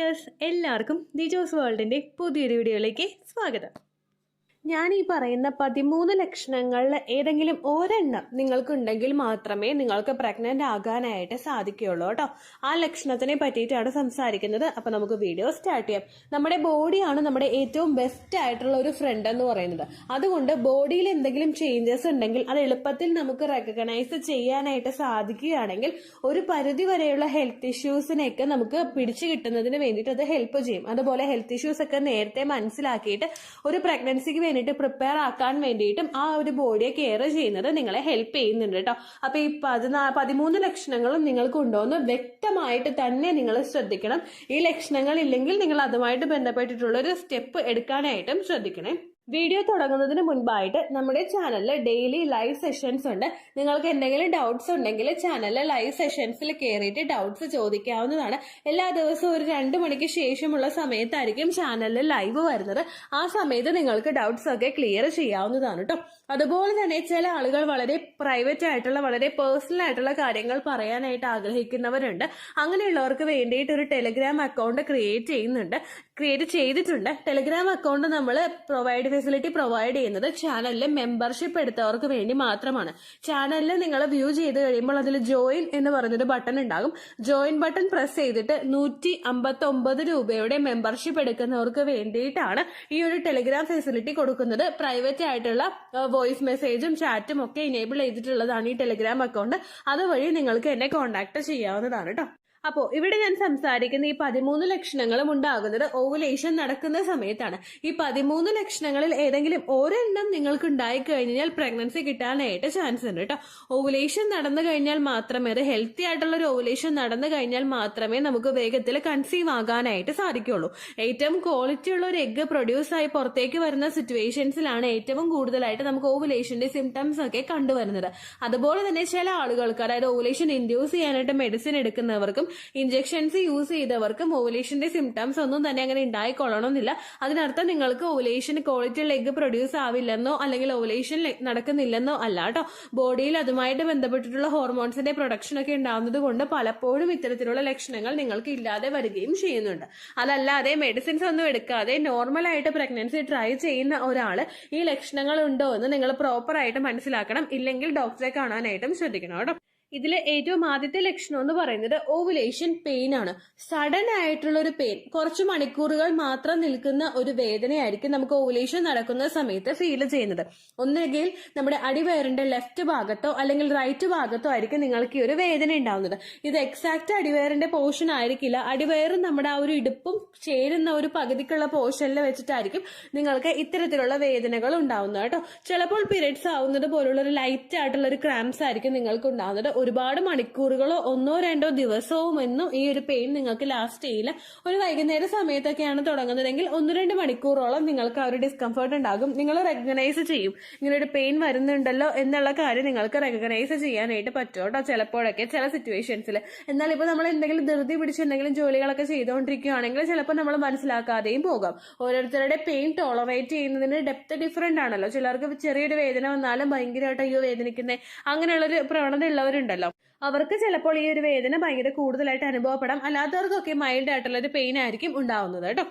Viewers, എല്ലാവർക്കും ദിജോസ് വേൾഡിന്റെ പുതിയൊരു വീഡിയോയിലേക്ക് സ്വാഗതം. ഞാൻ ഈ പറയുന്ന 13 ലക്ഷണങ്ങളിൽ ഏതെങ്കിലും ഒരെണ്ണം നിങ്ങൾക്കുണ്ടെങ്കിൽ മാത്രമേ നിങ്ങൾക്ക് പ്രഗ്നന്റ് ആകാനായിട്ട് സാധിക്കുകയുള്ളൂ കേട്ടോ. ആ ലക്ഷണത്തിനെ പറ്റിയിട്ടാണ് സംസാരിക്കുന്നത്. അപ്പൊ നമുക്ക് വീഡിയോ സ്റ്റാർട്ട് ചെയ്യാം. നമ്മുടെ ബോഡിയാണ് നമ്മുടെ ഏറ്റവും ബെസ്റ്റ് ആയിട്ടുള്ള ഒരു ഫ്രണ്ട് എന്ന് പറയുന്നത്. അതുകൊണ്ട് ബോഡിയിൽ എന്തെങ്കിലും ചേഞ്ചസ് ഉണ്ടെങ്കിൽ അത് എളുപ്പത്തിൽ നമുക്ക് റെക്കഗ്നൈസ് ചെയ്യാനായിട്ട് സാധിക്കുകയാണെങ്കിൽ ഒരു പരിധി വരെയുള്ള ഹെൽത്ത് ഇഷ്യൂസിനെയൊക്കെ നമുക്ക് പിടിച്ചു കിട്ടുന്നതിന് വേണ്ടിയിട്ട് അത് ഹെൽപ്പ് ചെയ്യും. അതുപോലെ ഹെൽത്ത് ഇഷ്യൂസ് ഒക്കെ നേരത്തെ മനസ്സിലാക്കിയിട്ട് ഒരു പ്രഗ്നൻസിക്ക് വേണ്ടിയിട്ട് പ്രിപ്പയർ ആക്കാൻ വേണ്ടിയിട്ടും ആ ഒരു ബോഡിയെ കെയർ ചെയ്യുന്നത് നിങ്ങളെ ഹെൽപ്പ് ചെയ്യുന്നുണ്ട് കേട്ടോ. അപ്പൊ ഈ 13 ലക്ഷണങ്ങളും നിങ്ങൾക്ക് ഉണ്ടോയെന്ന് വ്യക്തമായിട്ട് തന്നെ നിങ്ങൾ ശ്രദ്ധിക്കണം. ഈ ലക്ഷണങ്ങൾ ഇല്ലെങ്കിൽ നിങ്ങൾ അതുമായിട്ട് ബന്ധപ്പെട്ടിട്ടുള്ള ഒരു സ്റ്റെപ്പ് എടുക്കാനായിട്ടും ശ്രദ്ധിക്കണേ. വീഡിയോ തുടങ്ങുന്നതിന് മുൻപായിട്ട് നമ്മുടെ ചാനലിൽ ഡെയിലി ലൈവ് സെഷൻസ് ഉണ്ട്. നിങ്ങൾക്ക് എന്തെങ്കിലും ഡൗട്ട്സ് ഉണ്ടെങ്കിൽ ചാനലിലെ ലൈവ് സെഷൻസിൽ കയറിയിട്ട് ഡൗട്ട്സ് ചോദിക്കാവുന്നതാണ്. എല്ലാ ദിവസവും ഒരു 2 മണിക്ക് ശേഷമുള്ള സമയത്തായിരിക്കും ചാനലിൽ ലൈവ് വരുന്നത്. ആ സമയത്ത് നിങ്ങൾക്ക് ഡൗട്ട്സ് ഒക്കെ ക്ലിയർ ചെയ്യാവുന്നതാണ് കേട്ടോ. അതുപോലെ തന്നെ ചില ആളുകൾ വളരെ പ്രൈവറ്റ് ആയിട്ടുള്ള വളരെ പേഴ്സണൽ ആയിട്ടുള്ള കാര്യങ്ങൾ പറയാനായിട്ട് ആഗ്രഹിക്കുന്നവരുണ്ട്. അങ്ങനെയുള്ളവർക്ക് വേണ്ടിയിട്ട് ഒരു ടെലിഗ്രാം അക്കൗണ്ട് ക്രിയേറ്റ് ചെയ്തിട്ടുണ്ട്. ടെലിഗ്രാം അക്കൗണ്ട് നമ്മൾ ഫെസിലിറ്റി പ്രൊവൈഡ് ചെയ്യുന്നത് ചാനലിൽ മെമ്പർഷിപ്പ് എടുത്തവർക്ക് വേണ്ടി മാത്രമാണ്. ചാനലിൽ നിങ്ങൾ വ്യൂ ചെയ്ത് കഴിയുമ്പോൾ അതിൽ ജോയിൻ എന്ന് പറഞ്ഞൊരു ബട്ടൺ ഉണ്ടാകും. ജോയിൻ ബട്ടൺ പ്രസ് ചെയ്തിട്ട് 159 രൂപയുടെ മെമ്പർഷിപ്പ് എടുക്കുന്നവർക്ക് വേണ്ടിയിട്ടാണ് ഈ ഒരു ടെലിഗ്രാം ഫെസിലിറ്റി കൊടുക്കുന്നത്. പ്രൈവറ്റ് ആയിട്ടുള്ള വോയിസ് മെസ്സേജും ചാറ്റും ഒക്കെ ഇനേബിൾ ചെയ്തിട്ടുള്ളതാണ് ഈ ടെലിഗ്രാം അക്കൗണ്ട്. അതുവഴി നിങ്ങൾക്ക് എന്നെ കോൺടാക്ട് ചെയ്യാവുന്നതാണ് കേട്ടോ. അപ്പോ ഇവിടെ ഞാൻ സംസാരിക്കുന്ന ഈ 13 ലക്ഷണങ്ങളും ഉണ്ടാകുന്നത് ഓവുലേഷൻ നടക്കുന്ന സമയത്താണ്. ഈ 13 ലക്ഷണങ്ങളിൽ ഏതെങ്കിലും ഒരെണ്ണം നിങ്ങൾക്ക് ഉണ്ടായി കഴിഞ്ഞാൽ പ്രഗ്നൻസി കിട്ടാനായിട്ട് ചാൻസ് ഉണ്ട് കേട്ടോ. ഓവുലേഷൻ നടന്നു കഴിഞ്ഞാൽ മാത്രമേ, അത് ഹെൽത്തി ആയിട്ടുള്ള ഒരു ഓവുലേഷൻ നടന്നു കഴിഞ്ഞാൽ മാത്രമേ നമുക്ക് വേഗത്തിൽ കൺസീവ് ആകാനായിട്ട് സാധിക്കുള്ളൂ. ഏറ്റവും ക്വാളിറ്റി ഉള്ള ഒരു എഗ് പ്രൊഡ്യൂസ് ആയി പുറത്തേക്ക് വരുന്ന സിറ്റുവേഷൻസിലാണ് ഏറ്റവും കൂടുതലായിട്ട് നമുക്ക് ഓവുലേഷന്റെ സിംറ്റംസ് ഒക്കെ കണ്ടുവരുന്നത്. അതുപോലെ തന്നെ ചില ആളുകൾക്ക്, അതായത് ഓവുലേഷൻ ഇൻഡ്യൂസ് ചെയ്യാനായിട്ട് മെഡിസിൻ എടുക്കുന്നവർക്കും ഇഞ്ചക്ഷൻസ് യൂസ് ചെയ്തവർക്കും ഓവുലേഷന്റെ സിംറ്റംസ് ഒന്നും തന്നെ അങ്ങനെ ഉണ്ടായിക്കൊള്ളണമെന്നില്ല. അതിനർത്ഥം നിങ്ങൾക്ക് ഓവുലേഷൻ ക്വാളിറ്റിയുള്ള എഗ് പ്രൊഡ്യൂസ് ആവില്ലെന്നോ അല്ലെങ്കിൽ ഓവുലേഷൻ നടക്കുന്നില്ലെന്നോ അല്ല കേട്ടോ. ബോഡിയിൽ അതുമായിട്ട് ബന്ധപ്പെട്ടിട്ടുള്ള ഹോർമോൺസിന്റെ പ്രൊഡക്ഷൻ ഒക്കെ ഉണ്ടാവുന്നത് കൊണ്ട് പലപ്പോഴും ഇത്തരത്തിലുള്ള ലക്ഷണങ്ങൾ നിങ്ങൾക്ക് ഇല്ലാതെ വരികയും ചെയ്യുന്നുണ്ട്. അതല്ലാതെ മെഡിസിൻസ് ഒന്നും എടുക്കാതെ നോർമലായിട്ട് പ്രഗ്നൻസി ട്രൈ ചെയ്യുന്ന ഒരാള് ഈ ലക്ഷണങ്ങൾ ഉണ്ടോ എന്ന് നിങ്ങൾ പ്രോപ്പറായിട്ട് മനസ്സിലാക്കണം. ഇല്ലെങ്കിൽ ഡോക്ടറെ കാണാനായിട്ടും ശ്രദ്ധിക്കണം കേട്ടോ. ഇതിലെ ഏറ്റവും ആദ്യത്തെ ലക്ഷണം എന്ന് പറയുന്നത് ഓവുലേഷൻ പെയിൻ ആണ്. സഡൻ ആയിട്ടുള്ള ഒരു പെയിൻ, കുറച്ച് മണിക്കൂറുകൾ മാത്രം നിൽക്കുന്ന ഒരു വേദനയായിരിക്കും നമുക്ക് ഓവുലേഷൻ നടക്കുന്ന സമയത്ത് ഫീൽ ചെയ്യുന്നത്. ഒന്നുകിൽ നമ്മുടെ അടിവയറിന്റെ ലെഫ്റ്റ് ഭാഗത്തോ അല്ലെങ്കിൽ റൈറ്റ് ഭാഗത്തോ ആയിരിക്കും നിങ്ങൾക്ക് ഈ ഒരു വേദന ഉണ്ടാവുന്നത്. ഇത് എക്സാക്ട് അടിവയറിന്റെ പോർഷൻ ആയിരിക്കില്ല. അടിവയറും നമ്മുടെ ആ ഒരു ഇടുപ്പും ചേരുന്ന ഒരു പകുതിക്കുള്ള പോർഷനിൽ വെച്ചിട്ടായിരിക്കും നിങ്ങൾക്ക് ഇത്തരത്തിലുള്ള വേദനകൾ ഉണ്ടാവുന്നത് കേട്ടോ. ചിലപ്പോൾ പീരിയഡ്സ് ആവുന്നത് പോലുള്ള ഒരു ലൈറ്റ് ആയിട്ടുള്ള ഒരു ക്രാംസ് ആയിരിക്കും നിങ്ങൾക്ക് ഉണ്ടാവുന്നത്. ഒരുപാട് മണിക്കൂറുകളോ 1-2 ദിവസവും ഒന്നും ഈ ഒരു പെയിൻ നിങ്ങൾക്ക് ലാസ്റ്റ് ചെയ്യില്ല. ഒരു വൈകുന്നേര സമയത്തൊക്കെയാണ് തുടങ്ങുന്നതെങ്കിൽ 1-2 മണിക്കൂറോളം നിങ്ങൾക്ക് ആ ഒരു ഡിസ്കംഫർട്ട് ഉണ്ടാകും. നിങ്ങൾ റെക്കഗ്നൈസ് ചെയ്യും, ഇങ്ങനെ ഒരു പെയിൻ വരുന്നുണ്ടല്ലോ എന്നുള്ള കാര്യം നിങ്ങൾക്ക് റെക്കഗ്നൈസ് ചെയ്യാനായിട്ട് പറ്റും കേട്ടോ ചിലപ്പോഴൊക്കെ, ചില സിറ്റുവേഷൻസിൽ. എന്നാൽ ഇപ്പൊ നമ്മൾ എന്തെങ്കിലും ധൃതി പിടിച്ച് എന്തെങ്കിലും ജോലികളൊക്കെ ചെയ്തുകൊണ്ടിരിക്കുകയാണെങ്കിൽ ചിലപ്പോൾ നമ്മൾ മനസ്സിലാക്കാതെയും പോകാം. ഓരോരുത്തരുടെ പെയിൻ ടോളറേറ്റ് ചെയ്യുന്നതിന് ഡെപ്ത് ഡിഫറെന്റ് ആണല്ലോ. ചിലർക്ക് ചെറിയൊരു വേദന വന്നാലും ഭയങ്കരമായിട്ട് അയ്യോ വേദനിക്കുന്നത് അങ്ങനെയുള്ളൊരു പ്രവണത ഉള്ളവരുണ്ടല്ലോ. അവർക്ക് ചിലപ്പോൾ ഈ ഒരു വേദന ഭയങ്കര കൂടുതലായിട്ട് അനുഭവപ്പെടാം. അല്ലാത്തവർക്കൊക്കെ മൈൽഡ് ആയിട്ടുള്ള ഒരു പെയിൻ ആയിരിക്കും ഉണ്ടാവുന്നത് കേട്ടോ.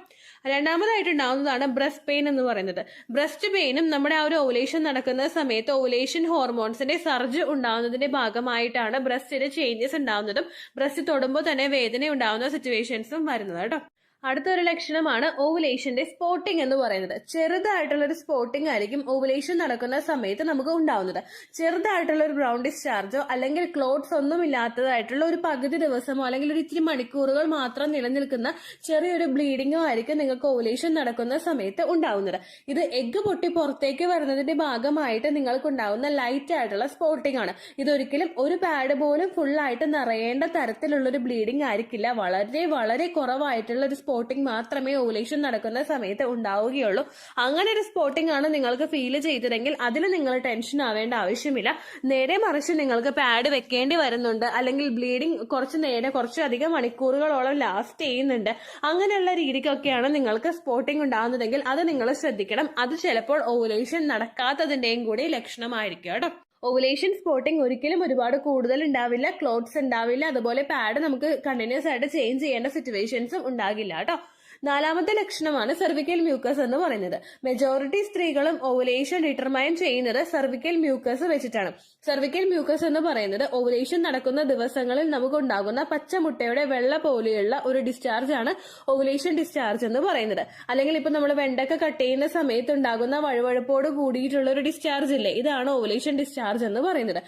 രണ്ടാമതായിട്ട് ഉണ്ടാവുന്നതാണ് ബ്രസ്റ്റ് പെയിൻ എന്ന് പറയുന്നത്. ബ്രസ്റ്റ് പെയിനും നമ്മുടെ ആ ഒരു ഓവുലേഷൻ നടക്കുന്ന സമയത്ത് ഓവുലേഷൻ ഹോർമോൺസിന്റെ സർജ് ഉണ്ടാവുന്നതിന്റെ ഭാഗമായിട്ടാണ് ബ്രസ്റ്റിന് ചേഞ്ചസ് ഉണ്ടാവുന്നതും ബ്രസ്റ്റ് തൊടുമ്പോൾ തന്നെ വേദന ഉണ്ടാവുന്ന സിറ്റുവേഷൻസും വരുന്നത് കേട്ടോ. അടുത്തൊരു ലക്ഷണമാണ് ഓവുലേഷന്റെ സ്പോട്ടിംഗ് എന്ന് പറയുന്നത്. ചെറുതായിട്ടുള്ള ഒരു സ്പോട്ടിംഗ് ആയിരിക്കും ഓവുലേഷൻ നടക്കുന്ന സമയത്ത് നമുക്ക് ഉണ്ടാവുന്നത്. ചെറുതായിട്ടുള്ള ഒരു ബ്രൗൺ ഡിസ്ചാർജോ അല്ലെങ്കിൽ ക്ലോട്ട്സ് ഒന്നും ഇല്ലാത്തതായിട്ടുള്ള ഒരു പകുതി ദിവസമോ അല്ലെങ്കിൽ ഒരു ഇത്തിരി മണിക്കൂറുകൾ മാത്രം നിലനിൽക്കുന്ന ചെറിയൊരു ബ്ലീഡിങ്ങോ ആയിരിക്കും നിങ്ങൾക്ക് ഓവുലേഷൻ നടക്കുന്ന സമയത്ത് ഉണ്ടാവുന്നത്. ഇത് എഗ്ഗ് പൊട്ടി പുറത്തേക്ക് വരുന്നതിന്റെ ഭാഗമായിട്ട് നിങ്ങൾക്ക് ഉണ്ടാവുന്ന ലൈറ്റ് ആയിട്ടുള്ള സ്പോട്ടിംഗ് ആണ്. ഇതൊരിക്കലും ഒരു പാഡ് പോലും ഫുള്ളായിട്ട് നിറയേണ്ട തരത്തിലുള്ള ഒരു ബ്ലീഡിംഗ് ആയിരിക്കില്ല. വളരെ വളരെ കുറവായിട്ടുള്ള ഒരു സ്പോട്ടിംഗ് മാത്രമേ ഓവുലേഷൻ നടക്കുന്ന സമയത്ത് ഉണ്ടാവുകയുള്ളൂ. അങ്ങനെ ഒരു സ്പോട്ടിംഗ് ആണ് നിങ്ങൾക്ക് ഫീൽ ചെയ്തതെങ്കിൽ അതിൽ നിങ്ങൾ ടെൻഷൻ ആവേണ്ട ആവശ്യമില്ല. നേരെ മറിച്ച് നിങ്ങൾക്ക് പാഡ് വെക്കേണ്ടി വരുന്നുണ്ട്, അല്ലെങ്കിൽ ബ്ലീഡിംഗ് കുറച്ചധികം മണിക്കൂറുകളോളം ലാസ്റ്റ് ചെയ്യുന്നുണ്ട്, അങ്ങനെയുള്ള രീതിക്കൊക്കെയാണ് നിങ്ങൾക്ക് സ്പോട്ടിംഗ് ഉണ്ടാകുന്നതെങ്കിൽ അത് നിങ്ങൾ ശ്രദ്ധിക്കണം. അത് ചിലപ്പോൾ ഓവുലേഷൻ നടക്കാത്തതിന്റെയും കൂടി ലക്ഷണമായിരിക്കും കേട്ടോ. ഓവുലേഷൻ സ്പോട്ടിംഗ് ഒരിക്കലും ഒരുപാട് കൂടുതൽ ഉണ്ടാവില്ല, ക്ലോത്ത്സ് ഉണ്ടാവില്ല, അതുപോലെ പാഡ് നമുക്ക് കണ്ടിന്യൂസ് ആയിട്ട് ചേഞ്ച് ചെയ്യേണ്ട സിറ്റുവേഷൻസും ഉണ്ടാകില്ല കേട്ടോ. നാലാമത്തെ ലക്ഷണമാണ് സെർവിക്കൽ മ്യൂക്കസ് എന്ന് പറയുന്നത്. മെജോറിറ്റി സ്ത്രീകളും ഓവുലേഷൻ ഡിറ്റർമൈൻ ചെയ്യുന്നത് സെർവിക്കൽ മ്യൂക്കസ് വെച്ചിട്ടാണ്. സെർവിക്കൽ മ്യൂക്കസ് എന്ന് പറയുന്നത് ഓവുലേഷൻ നടക്കുന്ന ദിവസങ്ങളിൽ നമുക്കുണ്ടാകുന്ന പച്ചമുട്ടയുടെ വെള്ള പോലെയുള്ള ഒരു ഡിസ്ചാർജ് ആണ് ഓവുലേഷൻ ഡിസ്ചാർജ് എന്ന് പറയുന്നത്. അല്ലെങ്കിൽ ഇപ്പൊ നമ്മൾ വെണ്ടക്ക കട്ട് ചെയ്യുന്ന സമയത്ത് ഉണ്ടാകുന്ന വഴുവഴുപ്പോട് കൂടിയിട്ടുള്ള ഒരു ഡിസ്ചാർജ് ഇല്ലേ, ഇതാണ് ഓവുലേഷൻ ഡിസ്ചാർജ് എന്ന് പറയുന്നത്.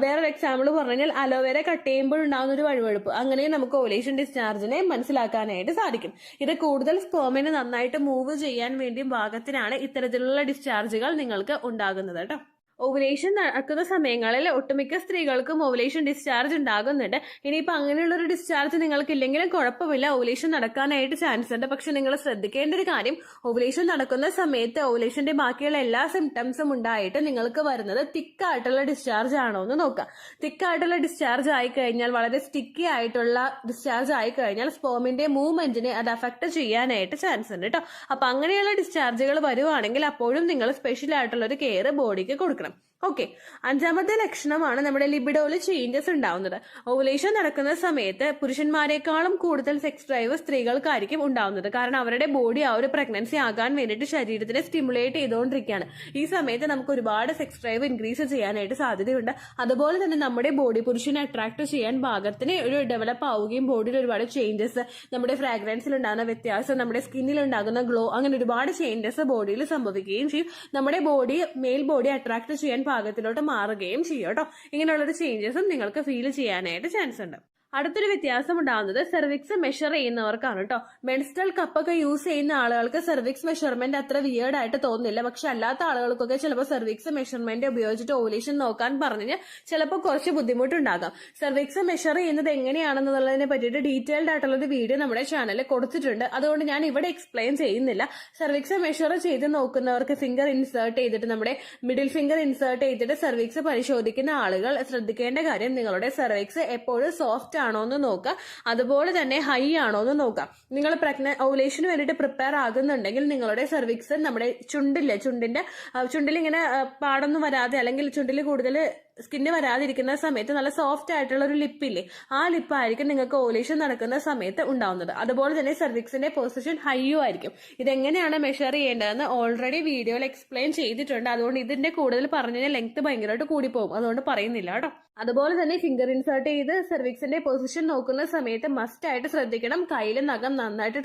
വേറൊരു എക്സാമ്പിൾ പറഞ്ഞു കഴിഞ്ഞാൽ അലോവേര കട്ട് ചെയ്യുമ്പോൾ ഉണ്ടാകുന്ന ഒരു വഴുവഴുപ്പ്, അങ്ങനെ നമുക്ക് ഓവുലേഷൻ ഡിസ്ചാർജിനെ മനസ്സിലാക്കാനായിട്ട് സാധിക്കും. ഇത് കൂടുതൽ സ്പേമിനെ നന്നായിട്ട് മൂവ് ചെയ്യാൻ വേണ്ടി ഭാഗത്തിനാണ് ഇത്തരത്തിലുള്ള ഡിസ്ചാർജുകൾ നിങ്ങൾക്ക് ഉണ്ടാകുന്നത് കേട്ടോ. ഓവുലേഷൻ നടക്കുന്ന സമയങ്ങളിൽ ഒട്ടുമിക്ക സ്ത്രീകൾക്കും ഓവുലേഷൻ ഡിസ്ചാർജ് ഉണ്ടാകുന്നുണ്ട്. ഇനിയിപ്പോൾ അങ്ങനെയുള്ള ഒരു ഡിസ്ചാർജ് നിങ്ങൾക്ക് ഇല്ലെങ്കിലും കുഴപ്പമില്ല, ഓവുലേഷൻ നടക്കാനായിട്ട് ചാൻസ് ഉണ്ട്. പക്ഷെ നിങ്ങൾ ശ്രദ്ധിക്കേണ്ട ഒരു കാര്യം, ഓവുലേഷൻ നടക്കുന്ന സമയത്ത് ഓവുലേഷന്റെ ബാക്കിയുള്ള എല്ലാ സിംറ്റംസും ഉണ്ടായിട്ട് നിങ്ങൾക്ക് വരുന്നത് തിക്കായിട്ടുള്ള ഡിസ്ചാർജ് ആണോ എന്ന് നോക്കാം. തിക്കായിട്ടുള്ള ഡിസ്ചാർജ് ആയി കഴിഞ്ഞാൽ, വളരെ സ്റ്റിക്കി ആയിട്ടുള്ള ഡിസ്ചാർജ് ആയി കഴിഞ്ഞാൽ സ്പേമിന്റെ മൂവ്മെന്റിനെ അത് അഫക്ട് ചെയ്യാനായിട്ട് ചാൻസ് ഉണ്ട് കേട്ടോ. അപ്പൊ അങ്ങനെയുള്ള ഡിസ്ചാർജുകൾ വരുവാണെങ്കിൽ അപ്പോഴും നിങ്ങൾ സ്പെഷ്യൽ ആയിട്ടുള്ള ഒരു കെയർ ബോഡിക്ക് കൊടുക്കണം. ഓക്കെ, അഞ്ചാമത്തെ ലക്ഷണമാണ് നമ്മുടെ ലിബിഡോയില് ചേഞ്ചസ് ഉണ്ടാവുന്നത്. ഓവുലേഷൻ നടക്കുന്ന സമയത്ത് പുരുഷന്മാരെക്കാളും കൂടുതൽ സെക്സ് ഡ്രൈവ് സ്ത്രീകൾക്കായിരിക്കും ഉണ്ടാവുന്നത്. കാരണം അവരുടെ ബോഡി ആ ഒരു പ്രഗ്നൻസി ആകാൻ വേണ്ടിയിട്ട് ശരീരത്തിനെ സ്റ്റിമുലേറ്റ് ചെയ്തുകൊണ്ടിരിക്കുകയാണ്. ഈ സമയത്ത് നമുക്ക് ഒരുപാട് സെക്സ് ഡ്രൈവ് ഇൻക്രീസ് ചെയ്യാനായിട്ട് സാധ്യതയുണ്ട്. അതുപോലെ തന്നെ നമ്മുടെ ബോഡി പുരുഷനെ അട്രാക്ട് ചെയ്യാൻ പാകത്തിന് ഒരു ഡെവലപ്പ് ആവുകയും ബോഡിയിൽ ഒരുപാട് ചേഞ്ചസ്, നമ്മുടെ ഫ്രാഗ്രൻസിൽ ഉണ്ടാകുന്ന വ്യത്യാസം, നമ്മുടെ സ്കിന്നിൽ ഉണ്ടാകുന്ന ഗ്ലോ, അങ്ങനെ ഒരുപാട് ചേഞ്ചസ് ബോഡിയിൽ സംഭവിക്കുകയും ചെയ്യും. നമ്മുടെ ബോഡി മെയിൽ ബോഡി അട്രാക്ട് ചെയ്യാൻ പാകത്തിലോട്ട് മാറുകയും ചെയ്യും കേട്ടോ. ഇങ്ങനെയുള്ളൊരു ചേഞ്ചസും നിങ്ങൾക്ക് ഫീൽ ചെയ്യാനായിട്ട് ചാൻസ് ഉണ്ട്. അടുത്തൊരു വ്യത്യാസം ഉണ്ടാകുന്നത് സെർവിക്സ് മെഷർ ചെയ്യുന്നവർക്കാണ് കേട്ടോ. മെൻസ്ട്രൽ കപ്പൊക്കെ യൂസ് ചെയ്യുന്ന ആളുകൾക്ക് സെർവിക്സ് മെഷർമെന്റ് അത്ര വിയേർഡ് ആയിട്ട് തോന്നുന്നില്ല. പക്ഷെ അല്ലാത്ത ആളുകൾക്കൊക്കെ ചിലപ്പോൾ സെർവിക്സ് മെഷർമെന്റ് ഉപയോഗിച്ചിട്ട് ഓവുലേഷൻ നോക്കാൻ പറഞ്ഞ് ചിലപ്പോൾ കുറച്ച് ബുദ്ധിമുട്ടുണ്ടാകാം. സെർവിക്സ് മെഷർ ചെയ്യുന്നത് എങ്ങനെയാണെന്നുള്ളതിനെ പറ്റിയിട്ട് ഡീറ്റെയിൽഡ് ആയിട്ടുള്ള ഒരു വീഡിയോ നമ്മുടെ ചാനലിൽ കൊടുത്തിട്ടുണ്ട്. അതുകൊണ്ട് ഞാൻ ഇവിടെ എക്സ്പ്ലെയിൻ ചെയ്യുന്നില്ല. സെർവിക്സ് മെഷർ ചെയ്ത് നോക്കുന്നവർക്ക് ഫിംഗർ ഇൻസേർട്ട് ചെയ്തിട്ട്, നമ്മുടെ മിഡിൽ ഫിംഗർ ഇൻസേർട്ട് ചെയ്തിട്ട് സെർവിക്സ് പരിശോധിക്കുന്ന ആളുകൾ ശ്രദ്ധിക്കേണ്ട കാര്യം, നിങ്ങളുടെ സെർവിക്സ് എപ്പോഴും സോഫ്റ്റ് ആണോ എന്ന് നോക്കുക. അതുപോലെ തന്നെ ഹൈ ആണോ എന്ന് നോക്കുക. നിങ്ങൾ ഓവുലേഷന് വേണ്ടിയിട്ട് പ്രിപ്പയർ ആകുന്നുണ്ടെങ്കിൽ നിങ്ങളുടെ സെർവിക്സ് നമ്മുടെ ചുണ്ടിൽ ഇങ്ങനെ പാടൊന്നും വരാതെ, അല്ലെങ്കിൽ ചുണ്ടിൽ കൂടുതൽ സ്കിന്ന് വരാതിരിക്കുന്ന സമയത്ത് നല്ല സോഫ്റ്റ് ആയിട്ടുള്ള ഒരു ലിപ്പില്ലേ, ആ ലിപ്പായിരിക്കും നിങ്ങൾക്ക് ഓവുലേഷൻ നടക്കുന്ന സമയത്ത് ഉണ്ടാവുന്നത്. അതുപോലെ തന്നെ സെർവിക്സിന്റെ പൊസിഷൻ ഹൈയും ആയിരിക്കും. ഇതെങ്ങനെയാണ് മെഷർ ചെയ്യേണ്ടതെന്ന് ഓൾറെഡി വീഡിയോയിൽ എക്സ്പ്ലെയിൻ ചെയ്തിട്ടുണ്ട്. അതുകൊണ്ട് ഇതിന്റെ കൂടുതൽ പറഞ്ഞാൽ ലെങ്ത് ഭയങ്കരമായിട്ട് കൂടിപ്പോകും, അതുകൊണ്ട് പറയുന്നില്ല കേട്ടോ. അതുപോലെ തന്നെ ഫിംഗർ ഇൻസേർട്ട് ചെയ്ത് സെർവിക്സിന്റെ പൊസിഷൻ നോക്കുന്ന സമയത്ത് മസ്റ്റ് ആയിട്ട് ശ്രദ്ധിക്കണം, കയ്യിൽ നഖം നന്നായിട്ട്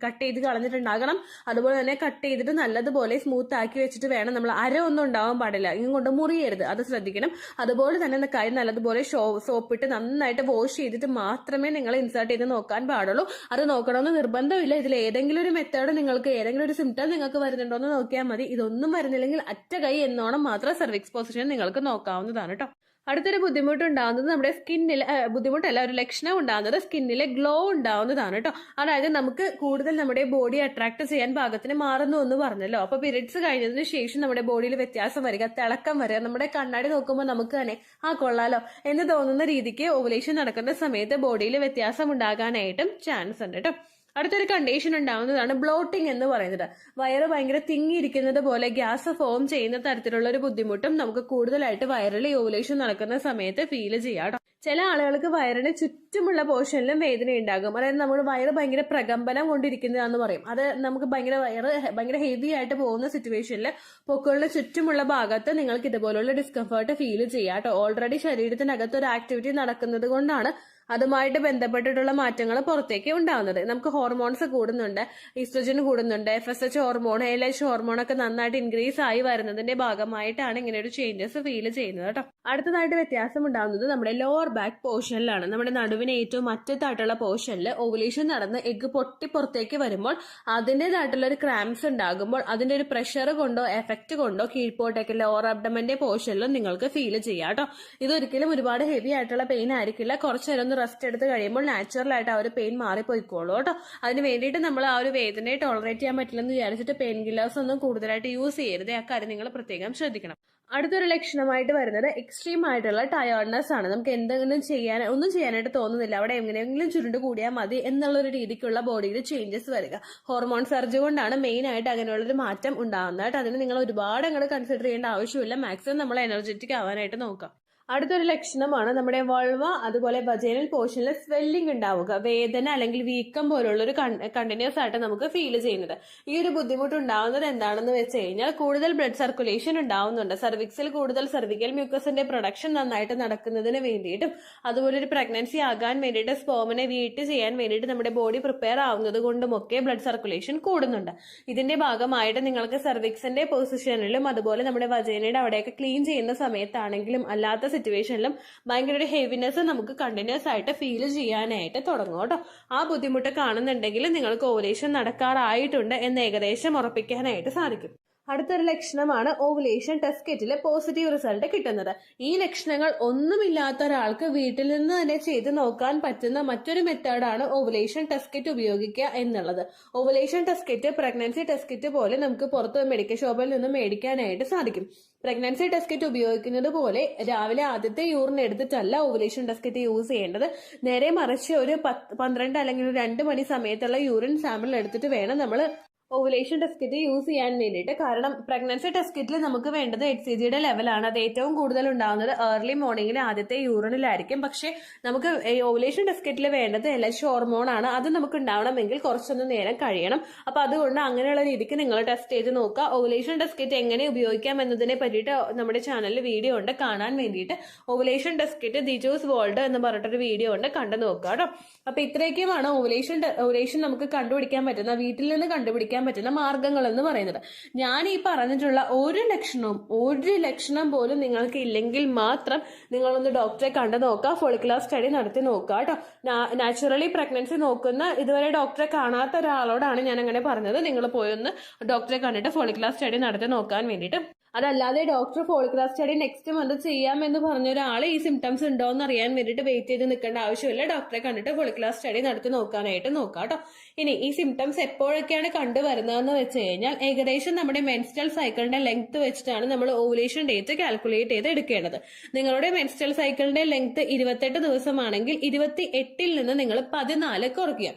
കട്ട് ചെയ്ത് കളഞ്ഞിട്ടുണ്ടാകണം. അതുപോലെ തന്നെ കട്ട് ചെയ്തിട്ട് നല്ലതുപോലെ സ്മൂത്ത് ആക്കി വെച്ചിട്ട് വേണം. നമ്മൾ ഒന്നും ഉണ്ടാവാൻ പാടില്ല, ഇങ്ങോട്ട് മുറിയരുത്, അത് ശ്രദ്ധിക്കണം. അതുപോലെ തന്നെ കൈ നല്ലതുപോലെ സോപ്പിട്ട് നന്നായിട്ട് വാഷ് ചെയ്തിട്ട് മാത്രമേ നിങ്ങൾ ഇൻസേർട്ട് ചെയ്ത് നോക്കാൻ പാടുള്ളൂ. അത് നോക്കണമെന്ന് നിർബന്ധമില്ല. ഇതിൽ ഏതെങ്കിലും ഒരു മെത്തേഡ് നിങ്ങൾക്ക്, ഏതെങ്കിലും ഒരു സിംറ്റം നിങ്ങൾക്ക് വരുന്നുണ്ടോ എന്ന് നോക്കിയാൽ മതി. ഇതൊന്നും വരുന്നില്ലെങ്കിൽ അറ്റ കൈ എന്നോണം മാത്രം സെർവിക്സ് പൊസിഷൻ നിങ്ങൾക്ക് നോക്കാവുന്നതാണ് കേട്ടോ. അടുത്തൊരു ബുദ്ധിമുട്ടുണ്ടാകുന്നത് നമ്മുടെ സ്കിന്നിൽ, ബുദ്ധിമുട്ടല്ല, ഒരു ലക്ഷണം ഉണ്ടാകുന്നത് സ്കിന്നിലെ ഗ്ലോ ഉണ്ടാവുന്നതാണ് കേട്ടോ. അതായത് നമുക്ക് കൂടുതൽ നമ്മുടെ ബോഡി അട്രാക്ട് ചെയ്യാൻ പാകത്തിന് മാറുന്നു എന്ന് പറഞ്ഞല്ലോ. അപ്പൊ പീരിയഡ്സ് കഴിഞ്ഞതിന് ശേഷം നമ്മുടെ ബോഡിയിൽ വ്യത്യാസം വരിക, തിളക്കം വരിക, നമ്മുടെ കണ്ണാടി നോക്കുമ്പോൾ നമുക്ക് തന്നെ കൊള്ളാലോ എന്ന് തോന്നുന്ന രീതിക്ക് ഓവുലേഷൻ നടക്കുന്ന സമയത്ത് ബോഡിയിൽ വ്യത്യാസം ഉണ്ടാകാനായിട്ടും ചാൻസ് ഉണ്ട് കേട്ടോ. അടുത്തൊരു കണ്ടീഷൻ ഉണ്ടാവുന്നതാണ് ബ്ലോട്ടിംഗ് എന്ന് പറയുന്നത്. വയറ് ഭയങ്കര തിങ്ങിയിരിക്കുന്നത് പോലെ ഗ്യാസ് ഫോം ചെയ്യുന്ന തരത്തിലുള്ള ഒരു ബുദ്ധിമുട്ടും നമുക്ക് കൂടുതലായിട്ട് വയറിൽ ഓവുലേഷൻ നടക്കുന്ന സമയത്ത് ഫീൽ ചെയ്യാം. ചില ആളുകൾക്ക് വയറിന് ചുറ്റുമുള്ള പോർഷനിലും വേദന ഉണ്ടാകും. അതായത് നമ്മൾ വയറ് ഭയങ്കര പ്രകമ്പനം കൊണ്ടിരിക്കുന്നതാന്ന് പറയും. അത് നമുക്ക് ഭയങ്കര ഹെവി ആയിട്ട് പോകുന്ന സിറ്റുവേഷനിൽ പൊക്കിളിന് ചുറ്റുമുള്ള ഭാഗത്ത് നിങ്ങൾക്ക് ഇതുപോലുള്ള ഡിസ്കംഫേർട്ട് ഫീൽ ചെയ്യാം കേട്ടോ. ഓൾറെഡി ശരീരത്തിനകത്ത് ഒരു ആക്ടിവിറ്റി നടക്കുന്നത് കൊണ്ടാണ് അതുമായിട്ട് ബന്ധപ്പെട്ടിട്ടുള്ള മാറ്റങ്ങൾ പുറത്തേക്ക് ഉണ്ടാവുന്നത്. നമുക്ക് ഹോർമോൺസ് കൂടുന്നുണ്ട്, ഈസ്ട്രജൻ കൂടുന്നുണ്ട്, FSH ഹോർമോൺ, LH ഹോർമോൺ ഒക്കെ നന്നായിട്ട് ഇൻക്രീസ് ആയി വരുന്നതിന്റെ ഭാഗമായിട്ടാണ് ഇങ്ങനെ ഒരു ചേഞ്ചസ് ഫീൽ ചെയ്യുന്നത് കേട്ടോ. അടുത്തതായിട്ട് വ്യത്യാസം ഉണ്ടാകുന്നത് നമ്മുടെ ലോവർ ബാക്ക് പോർഷനിലാണ്. നമ്മുടെ നടുവിന് ഏറ്റവും അറ്റത്തായിട്ടുള്ള പോർഷനിൽ ഓവുലേഷൻ നടന്ന് എഗ്ഗ് പൊട്ടി പുറത്തേക്ക് വരുമ്പോൾ അതിൻ്റെതായിട്ടുള്ള ഒരു ക്രാംസ് ഉണ്ടാകുമ്പോൾ അതിന്റെ ഒരു പ്രഷർ കൊണ്ടോ എഫക്ട് കൊണ്ടോ കീഴ്പോട്ടേക്ക് ലോവർ അബ്ഡമന്റെ പോർഷനിലും നിങ്ങൾക്ക് ഫീൽ ചെയ്യാം കേട്ടോ. ഇതൊരിക്കലും ഒരുപാട് ഹെവി ആയിട്ടുള്ള പെയിൻ ആയിരിക്കില്ല. കുറച്ചു നേരം ഒന്ന് റെസ്റ്റ് എടുത്ത് കഴിയുമ്പോൾ നാച്ചുറലായിട്ട് ആ ഒരു പെയിൻ മാറിപ്പോയിക്കോളൂ കേട്ടോ. അതിന് വേണ്ടിയിട്ട് നമ്മൾ ആ ഒരു വേദനയെ ടോളറേറ്റ് ചെയ്യാൻ പറ്റില്ലെന്ന് വിചാരിച്ചിട്ട് പെയിൻ കില്ലേഴ്സ് ഒന്നും കൂടുതലായിട്ട് യൂസ് ചെയ്യരുത്. ആ കാര്യം നിങ്ങൾ പ്രത്യേകം ശ്രദ്ധിക്കണം. അടുത്തൊരു ലക്ഷണമായിട്ട് വരുന്നത് എക്സ്ട്രീം ആയിട്ടുള്ള ടയേർഡ്നെസ് ആണ്. നമുക്ക് എന്തെങ്കിലും ഒന്നും ചെയ്യാനായിട്ട് തോന്നുന്നില്ല, അവിടെ എങ്ങനെയെങ്കിലും ചുരുണ്ട് കൂടിയാൽ മതി എന്നുള്ളൊരു രീതിക്കുള്ള ബോഡിയിൽ ചേഞ്ചസ് വരിക. ഹോർമോൺ സർജ് കൊണ്ടാണ് മെയിൻ ആയിട്ട് അങ്ങനെയുള്ളൊരു മാറ്റം ഉണ്ടാകുന്നത്. അതിന് നിങ്ങൾ ഒരുപാട് അങ്ങോട്ട് കൺസിഡർ ചെയ്യേണ്ട ആവശ്യമില്ല. മാക്സിമം നമ്മൾ എനർജറ്റിക് ആവാനായിട്ട് നോക്കാം. അടുത്തൊരു ലക്ഷണമാണ് നമ്മുടെ വൾവ അതുപോലെ വജൈനൽ പോർഷനിൽ സ്വെല്ലിംഗ് ഉണ്ടാവുക, വേദന അല്ലെങ്കിൽ വീക്കം പോലുള്ള ഒരു കണ്ടിന്യൂസ് ആയിട്ട് നമുക്ക് ഫീൽ ചെയ്യുന്നത്. ഈ ഒരു ബുദ്ധിമുട്ട് ഉണ്ടാവുന്നത് എന്താണെന്ന് വെച്ച് കഴിഞ്ഞാൽ കൂടുതൽ ബ്ലഡ് സർക്കുലേഷൻ ഉണ്ടാവുന്നുണ്ട്. സർവിക്സിൽ കൂടുതൽ സർവിക്കൽ മ്യൂക്കസിന്റെ പ്രൊഡക്ഷൻ നന്നായിട്ട് നടക്കുന്നതിന് വേണ്ടിയിട്ടും അതുപോലെ ഒരു പ്രഗ്നൻസി ആകാൻ വേണ്ടിയിട്ട് സ്പേമിനെ വീട്ട് ചെയ്യാൻ വേണ്ടിയിട്ട് നമ്മുടെ ബോഡി പ്രിപ്പയർ ആവുന്നത് കൊണ്ടുമൊക്കെ ബ്ലഡ് സർക്കുലേഷൻ കൂടുന്നുണ്ട്. ഇതിന്റെ ഭാഗമായിട്ട് നിങ്ങൾക്ക് സർവിക്സിന്റെ പൊസിഷനിലും അതുപോലെ നമ്മുടെ വജൈനയുടെ അവിടെയൊക്കെ ക്ലീൻ ചെയ്യുന്ന സമയത്താണെങ്കിലും അല്ലാത്ത സിറ്റുവേഷനിലും ഭയങ്കര ഒരു ഹെവിനെസ് നമുക്ക് കണ്ടിന്യൂസ് ആയിട്ട് ഫീൽ ചെയ്യാനായിട്ട് തുടങ്ങും കേട്ടോ. ആ ബുദ്ധിമുട്ട് കാണുന്നുണ്ടെങ്കിൽ നിങ്ങൾക്ക് ഓവുലേഷൻ നടക്കാറായിട്ടുണ്ട് എന്ന് ഏകദേശം ഉറപ്പിക്കാനായിട്ട് സാധിക്കും. അടുത്തൊരു ലക്ഷണമാണ് ഓവുലേഷൻ ടെസ്റ്റ് കിറ്റിൽ പോസിറ്റീവ് റിസൾട്ട് കിട്ടുന്നത്. ഈ ലക്ഷണങ്ങൾ ഒന്നുമില്ലാത്ത ഒരാൾക്ക് വീട്ടിൽ നിന്ന് തന്നെ ചെയ്ത് നോക്കാൻ പറ്റുന്ന മറ്റൊരു മെത്തേഡാണ് ഓവുലേഷൻ ടെസ്റ്റ് കിറ്റ് ഉപയോഗിക്കുക എന്നുള്ളത്. Ovulation test kit pregnancy test kit പോലെ നമുക്ക് പുറത്ത് മെഡിക്കൽ ഷോപ്പിൽ നിന്ന് മേടിക്കാനായിട്ട് സാധിക്കും. പ്രഗ്നൻസി ടെസ്റ്റ് കിറ്റ് ഉപയോഗിക്കുന്നത് പോലെ രാവിലെ ആദ്യത്തെ യൂറിൻ എടുത്തിട്ടല്ല ഓവുലേഷൻ ടെസ്റ്റ് കിറ്റ് യൂസ് ചെയ്യേണ്ടത്. നേരെ മറിച്ച് ഒരു 12 അല്ലെങ്കിൽ 2 മണി സമയത്തുള്ള യൂറിൻ സാമ്പിൾ എടുത്തിട്ട് വേണം നമ്മൾ ഓവുലേഷൻ ടെസ്റ്റ് കിറ്റ് യൂസ് ചെയ്യാൻ വേണ്ടിയിട്ട്. കാരണം പ്രഗ്നൻസി ടെസ്റ്റ് കിറ്റിൽ നമുക്ക് വേണ്ടത് HCGയുടെ ലെവലാണ്. അത് ഏറ്റവും കൂടുതൽ ഉണ്ടാകുന്നത് ഏർലി മോർണിംഗിൽ ആദ്യത്തെ യൂറിനിലായിരിക്കും. പക്ഷെ നമുക്ക് ഓവുലേഷൻ ടെസ്റ്റ് കിറ്റിൽ വേണ്ടത് LH ഹോർമോൺ ആണ്. അത് നമുക്ക് ഉണ്ടാവണമെങ്കിൽ കുറച്ചൊന്ന് നേരം കഴിയണം. അപ്പൊ അതുകൊണ്ട് അങ്ങനെയുള്ള രീതിക്ക് നിങ്ങൾ ടെസ്റ്റ് ചെയ്ത് നോക്കുക. ഓവുലേഷൻ ടെസ്റ്റ് കിറ്റ് എങ്ങനെ ഉപയോഗിക്കാം എന്നതിനെ പറ്റിയിട്ട് നമ്മുടെ ചാനലിൽ വീഡിയോ ഉണ്ട് കാണാൻ വേണ്ടിയിട്ട്. ഓവുലേഷൻ ടെസ്റ്റ് കിറ്റ് ദിജോസ് വേൾഡ് എന്ന് പറഞ്ഞിട്ടൊരു വീഡിയോ ഉണ്ട്, കണ്ടു നോക്കുക കേട്ടോ. അപ്പൊ ഇത്രയൊക്കെയാണ് ഓവുലേഷൻ നമുക്ക് കണ്ടുപിടിക്കാൻ പറ്റുന്ന, വീട്ടിൽ നിന്ന് കണ്ടുപിടിക്കാൻ പറ്റുന്ന മാർഗങ്ങൾ എന്ന് പറയുന്നത്. ഞാൻ ഈ പറഞ്ഞിട്ടുള്ള ഒരു ലക്ഷണം പോലും നിങ്ങൾക്ക് ഇല്ലെങ്കിൽ മാത്രം നിങ്ങളൊന്ന് ഡോക്ടറെ കണ്ടു നോക്കുക, ഫോളിക്കുലർ സ്റ്റഡി നടത്തി നോക്കുക കേട്ടോ. നാച്ചുറലി പ്രഗ്നൻസി നോക്കുന്ന ഇതുവരെ ഡോക്ടറെ കാണാത്ത ഒരാളോടാണ് ഞാൻ അങ്ങനെ പറഞ്ഞത്. നിങ്ങൾ പോയി ഒന്ന് ഡോക്ടറെ കണ്ടിട്ട് ഫോളിക്കുലർ സ്റ്റഡി നടത്തി നോക്കാൻ വേണ്ടിയിട്ട്. അതല്ലാതെ doctor follicular study next month ചെയ്യാമെന്ന് പറഞ്ഞ ഒരാൾ ഈ സിംറ്റംസ് ഉണ്ടോ എന്ന് അറിയാൻ വേണ്ടിയിട്ട് വെയിറ്റ് ചെയ്ത് നിൽക്കേണ്ട ആവശ്യമില്ല. ഡോക്ടറെ കണ്ടിട്ട് ഫോളിക്കുലർ സ്റ്റഡി നടത്തി നോക്കാനായിട്ട് നോക്കാം കേട്ടോ. ഇനി ഈ സിംറ്റംസ് എപ്പോഴൊക്കെയാണ് കണ്ടുവരുന്നതെന്ന് വെച്ച് കഴിഞ്ഞാൽ ഏകദേശം നമ്മുടെ മെൻസ്ട്രൽ സൈക്കിളിന്റെ ലെങ്ത് വെച്ചിട്ടാണ് നമ്മൾ ഓവുലേഷൻ ഡേറ്റ് കാൽക്കുലേറ്റ് ചെയ്ത് എടുക്കേണ്ടത്. നിങ്ങളുടെ മെൻസ്ട്രൽ സൈക്കിളിന്റെ ലെങ്ത് 28 ദിവസമാണെങ്കിൽ 28ൽ നിന്ന് നിങ്ങൾ 14 കുറയ്ക്കുക.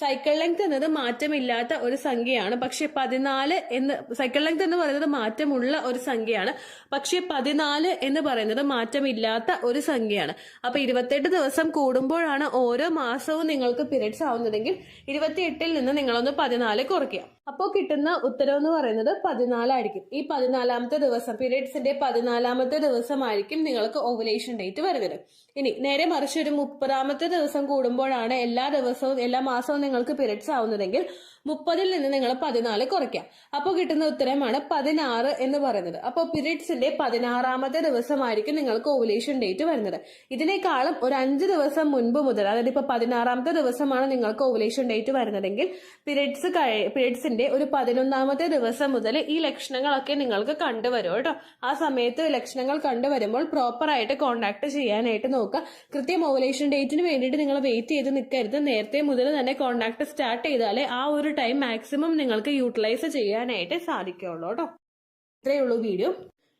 സൈക്കിൾ ലെങ്ത് എന്നത് മാറ്റമില്ലാത്ത ഒരു സംഖ്യയാണ്. പക്ഷെ 14 സൈക്കിൾ ലെങ്ത് എന്ന് പറയുന്നത് മാറ്റമുള്ള ഒരു സംഖ്യയാണ്. പക്ഷെ 14 എന്ന് പറയുന്നത് മാറ്റമില്ലാത്ത ഒരു സംഖ്യയാണ്. അപ്പൊ 28 ദിവസം കൂടുമ്പോഴാണ് ഓരോ മാസവും നിങ്ങൾക്ക് പീരിയഡ്സ് ആവുന്നതെങ്കിൽ 28ൽ നിന്ന് നിങ്ങളൊന്ന് 14 കുറയ്ക്കുക. അപ്പോൾ കിട്ടുന്ന ഉത്തരം എന്ന് പറയുന്നത് 14 ആയിരിക്കും. ഈ 14ാമത്തെ ദിവസം, പീരിയഡ്സിന്റെ 14ാമത്തെ ദിവസമായിരിക്കും നിങ്ങൾക്ക് ഓവുലേഷൻ ഡേറ്റ് വരുന്നത്. ഇനി നേരെ മറിച്ച് ഒരു 30ാമത്തെ ദിവസം കൂടുമ്പോഴാണ് എല്ലാ മാസവും നിങ്ങൾക്ക് പീരിയഡ്സ് ആവുന്നതെങ്കിൽ 30ൽ നിന്ന് നിങ്ങൾ 14 കുറയ്ക്കാം. അപ്പോൾ കിട്ടുന്ന ഉത്തരമാണ് 16 എന്ന് പറയുന്നത്. അപ്പോൾ പീരിയഡ്സിന്റെ 16ാമത്തെ ദിവസമായിരിക്കും നിങ്ങൾക്ക് ഓവുലേഷൻ ഡേറ്റ് വരുന്നത്. ഇതിനേക്കാളും ഒരു 5 ദിവസം മുൻപ് മുതൽ, അതായത് ഇപ്പൊ 16ാമത്തെ ദിവസമാണ് നിങ്ങൾക്ക് ഓവുലേഷൻ ഡേറ്റ് വരുന്നതെങ്കിൽ പീരിയഡ്സിന്റെ ഒരു 11ാമത്തെ ദിവസം മുതൽ ഈ ലക്ഷണങ്ങളൊക്കെ നിങ്ങൾക്ക് കണ്ടുവരും കേട്ടോ. ആ സമയത്ത് ലക്ഷണങ്ങൾ കണ്ടുവരുമ്പോൾ പ്രോപ്പർ ആയിട്ട് കോണ്ടാക്ട് ചെയ്യാനായിട്ട് നോക്കുക. കൃത്യം ഓവുലേഷൻ ഡേറ്റിന് വേണ്ടിയിട്ട് നിങ്ങൾ വെയിറ്റ് ചെയ്ത് നിൽക്കരുത്. നേരത്തെ മുതൽ തന്നെ കോണ്ടാക്ട് സ്റ്റാർട്ട് ചെയ്താലേ ആ ഒരു ടൈം മാക്സിമം നിങ്ങൾക്ക് യൂട്ടിലൈസ് ചെയ്യാനായിട്ട് സാധിക്കുള്ളൂ കേട്ടോ. ഇത്രയേ ഉള്ളൂ വീഡിയോ.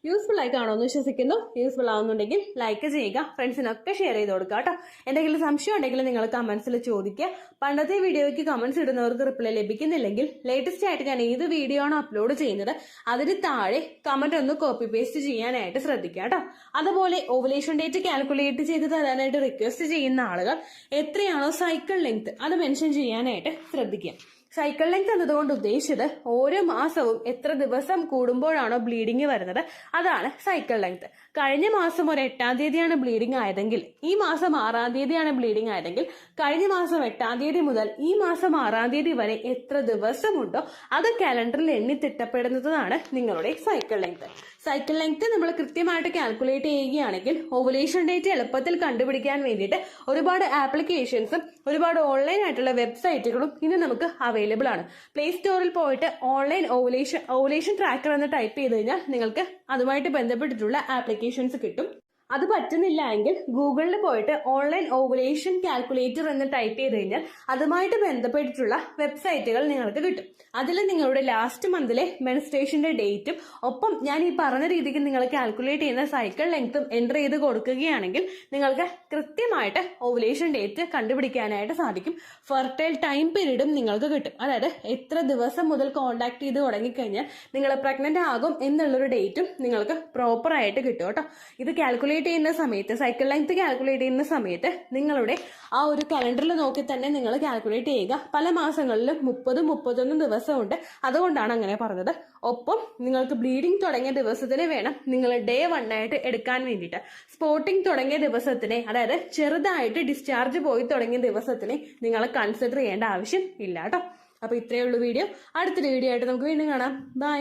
യൂസ്ഫുൾ ആയി കാണുമെന്ന് വിശ്വസിക്കുന്നു. യൂസ്ഫുൾ ആവുന്നുണ്ടെങ്കിൽ ലൈക്ക് ചെയ്യുക, ഫ്രണ്ട്സിനൊക്കെ ഷെയർ ചെയ്ത് കൊടുക്കുക കേട്ടോ. എന്തെങ്കിലും സംശയം ഉണ്ടെങ്കിൽ നിങ്ങൾ കമന്റ്സിൽ ചോദിക്കുക. പണ്ടത്തെ വീഡിയോയ്ക്ക് കമന്റ്സ് ഇടുന്നവർക്ക് റിപ്ലൈ ലഭിക്കുന്നില്ലെങ്കിൽ ലേറ്റസ്റ്റ് ആയിട്ട് ഞാൻ ഏത് വീഡിയോ ആണോ അപ്ലോഡ് ചെയ്യുന്നത് അതിന് താഴെ കമന്റ് ഒന്ന് കോപ്പി പേസ്റ്റ് ചെയ്യാനായിട്ട് ശ്രദ്ധിക്കുക കേട്ടോ. അതുപോലെ ഓവുലേഷൻ ഡേറ്റ് കാൽക്കുലേറ്റ് ചെയ്ത് തരാനായിട്ട് റിക്വസ്റ്റ് ചെയ്യുന്ന ആളുകൾ എത്രയാണോ സൈക്കിൾ ലെങ്ത് അത് മെൻഷൻ ചെയ്യാനായിട്ട് ശ്രദ്ധിക്കുക. സൈക്കിൾ ലെങ്ത് എന്നതുകൊണ്ട് ഉദ്ദേശിച്ചത് ഓരോ മാസവും എത്ര ദിവസം കൂടുമ്പോഴാണോ ബ്ലീഡിങ് വരുന്നത് അതാണ് സൈക്കിൾ ലെങ്ത്. കഴിഞ്ഞ മാസം ഒരു 8ാം തീയതിയാണ് ബ്ലീഡിംഗ് ആയതെങ്കിൽ ഈ മാസം 6ാം തീയതിയാണ് ബ്ലീഡിംഗ് ആയതെങ്കിൽ കഴിഞ്ഞ മാസം 8ാം തീയതി മുതൽ ഈ മാസം 6ാം തീയതി വരെ എത്ര ദിവസമുണ്ടോ അത് കാലണ്ടറിൽ എണ്ണി തിട്ടപ്പെടുന്നതാണ് നിങ്ങളുടെ സൈക്കിൾ ലെങ്ത്. സൈക്കിൾ ലെങ്ത് നമ്മൾ കൃത്യമായിട്ട് കാൽക്കുലേറ്റ് ചെയ്യുകയാണെങ്കിൽ ഓവുലേഷൻ ഡേറ്റ് എളുപ്പത്തിൽ കണ്ടുപിടിക്കാൻ വേണ്ടിയിട്ട് ഒരുപാട് ആപ്ലിക്കേഷൻസും ഒരുപാട് ഓൺലൈൻ ആയിട്ടുള്ള വെബ്സൈറ്റുകളും ഇന്ന് നമുക്ക് അവൈലബിൾ ആണ്. പ്ലേ സ്റ്റോറിൽ പോയിട്ട് ഓൺലൈൻ ഓവുലേഷൻ ട്രാക്കർ എന്ന് ടൈപ്പ് ചെയ്ത് കഴിഞ്ഞാൽ നിങ്ങൾക്ക് അതുമായിട്ട് ബന്ധപ്പെട്ടിട്ടുള്ള ആപ്ലിക്കേഷൻസ് കിട്ടും. അത് പറ്റുന്നില്ല എങ്കിൽ ഗൂഗിളിൽ പോയിട്ട് ഓൺലൈൻ ഓവുലേഷൻ കാൽക്കുലേറ്റർ എന്ന് ടൈപ്പ് ചെയ്ത് കഴിഞ്ഞാൽ അതുമായിട്ട് ബന്ധപ്പെട്ടിട്ടുള്ള വെബ്സൈറ്റുകൾ നിങ്ങൾക്ക് കിട്ടും. അതിൽ നിങ്ങളുടെ ലാസ്റ്റ് മന്തിലെ മെൻസ്ട്രേഷന്റെ ഡേറ്റും ഒപ്പം ഞാൻ ഈ പറഞ്ഞ രീതിക്ക് നിങ്ങൾ കാൽക്കുലേറ്റ് ചെയ്യുന്ന സൈക്കിൾ ലെങ്ത്തും എൻ്റർ ചെയ്ത് കൊടുക്കുകയാണെങ്കിൽ നിങ്ങൾക്ക് കൃത്യമായിട്ട് ഓവുലേഷൻ ഡേറ്റ് കണ്ടുപിടിക്കാനായിട്ട് സാധിക്കും. ഫെർട്ടൈൽ ടൈം പീരീഡും നിങ്ങൾക്ക് കിട്ടും. അതായത് എത്ര ദിവസം മുതൽ കോണ്ടാക്ട് ചെയ്ത് തുടങ്ങിക്കഴിഞ്ഞാൽ നിങ്ങൾ പ്രഗ്നന്റ് ആകും എന്നുള്ളൊരു ഡേറ്റും നിങ്ങൾക്ക് പ്രോപ്പറായിട്ട് കിട്ടും കേട്ടോ. ഇത് കാൽക്കുലേറ്റ് ചെയ്യുന്ന സമയത്ത്, സൈക്കിൾ ലെങ്ത് കാൽക്കുലേറ്റ് ചെയ്യുന്ന സമയത്ത് നിങ്ങളുടെ ആ ഒരു കലണ്ടറിൽ നോക്കി തന്നെ നിങ്ങൾ കാൽക്കുലേറ്റ് ചെയ്യുക. പല മാസങ്ങളിലും 30-31 ദിവസമുണ്ട്, അതുകൊണ്ടാണ് അങ്ങനെ പറഞ്ഞത്. ഒപ്പം നിങ്ങൾക്ക് ബ്ലീഡിങ് തുടങ്ങിയ ദിവസത്തിന് വേണം നിങ്ങൾ Day 1 ആയിട്ട് എടുക്കാൻ വേണ്ടിയിട്ട്. സ്പോട്ടിങ് തുടങ്ങിയ ദിവസത്തിനെ, അതായത് ചെറുതായിട്ട് ഡിസ്ചാർജ് പോയി തുടങ്ങിയ ദിവസത്തിനെ നിങ്ങൾ കൺസിഡർ ചെയ്യേണ്ട ആവശ്യം ഇല്ല കേട്ടോ. അപ്പൊ ഇത്രയേ ഉള്ളൂ വീഡിയോ. അടുത്തൊരു വീഡിയോ ആയിട്ട് നമുക്ക് വീണ്ടും കാണാം. ബൈ.